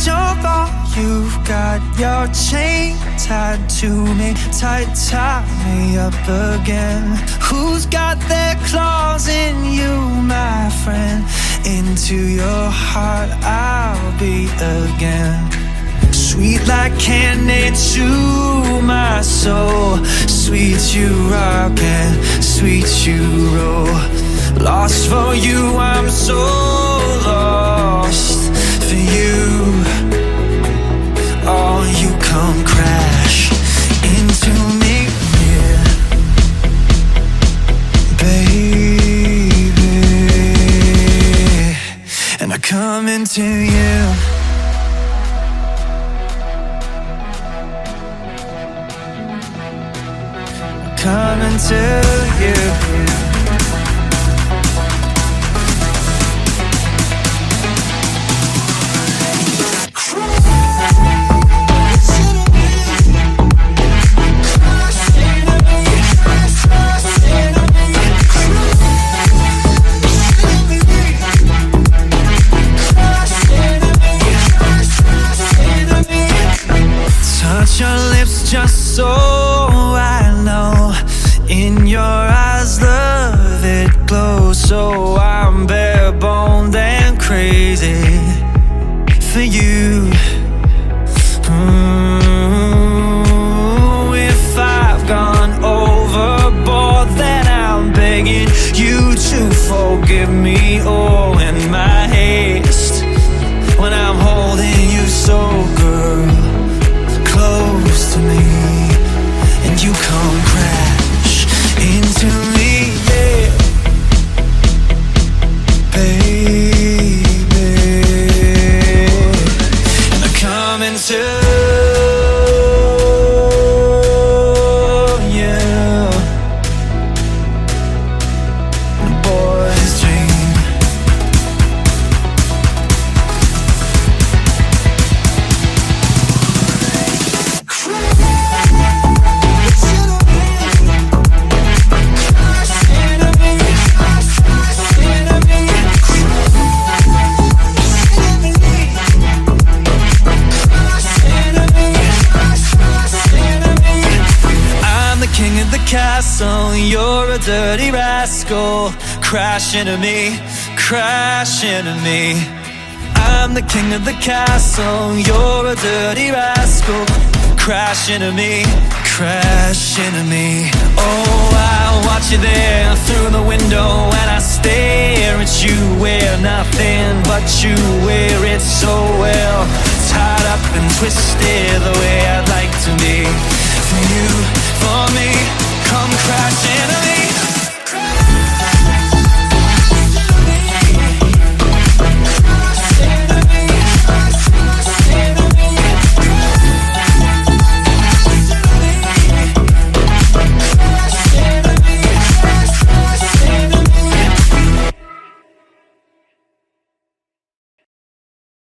don't go. You've got your chain tied to me, tight, tie me up again. Who's got their claws in you, my friend? Into your heart I'll be again. Sweet like candy to my soul, sweet you rock and sweet you roll. Lost for you, I'm so lost for you. Oh, you come crash into me, yeah, baby. And I come into you. Coming to you. Touch your lips just so I know. In your eyes, love, it glows. So I'm bare boned and crazy for you. If I've gone overboard, then I'm begging you to forgive me. Oh, in my haste, when I'm holding you so, girl, close to me, and you come crash into me, yeah, baby. And I come into you, a boy's dream. King of the castle, you're a dirty rascal. Crash into me, crash into me. I'm the king of the castle, you're a dirty rascal. Crash into me, crash into me. Oh, I watch you there through the window, and I stare at you where nothing but you wear it so well. Tied up and twisted